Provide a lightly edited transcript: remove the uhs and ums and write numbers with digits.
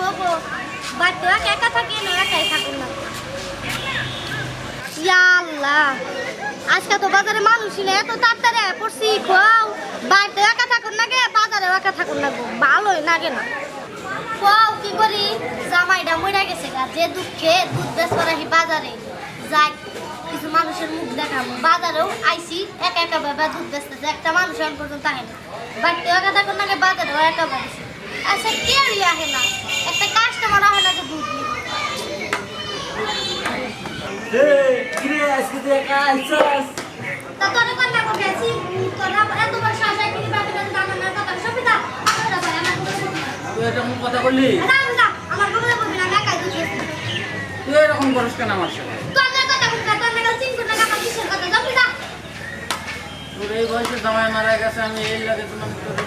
হবো বাড়িতে একা একা থাকি না একাই থাকুন না ইয়া আল্লাহ আজকে তো বাজারে মানুষই নেই এত তাড়াতাড়ি পড়ছি খাও বাড়িতে একা থাকুন না গে বাজারে একা থাকুন না গো ভালোই লাগে না খাও কি করি জামাইটা মরে গেছে গা যে দুঃখে দুধ বেচবার আহি বাজারে যাই কিছু মানুষের মুখ দেখাবো বাজারেও আইসি একা একা ভাবে দুধ বেচতেছে একটা মানুষ এখন পর্যন্ত আহে না বাড়িতে একা থাকুন না গে বাজারেও একা ভাবে আচ্ছা কেউই আহে না একটা কাস্টমার আহে না যে দুধ নিবে কিরে আজকে তুই একা আইছস তা তোরে কথা বলছি তোরা এত বড় শাসায় কি বাকি দাম না কথা সুবিধা আমরা ভাই আমার তুই এরকম কথা বললি না আমার বলে বলবি না একাই দুধ বেচতে তুই এরকম করিস কেন আমার সাথে তোদের কথা বলতে তোর না চিন্তা না আমার কিসের কথা যাবি না তোর এই বয়সে জামাই মারা গেছে আমি এই লাগে তোমার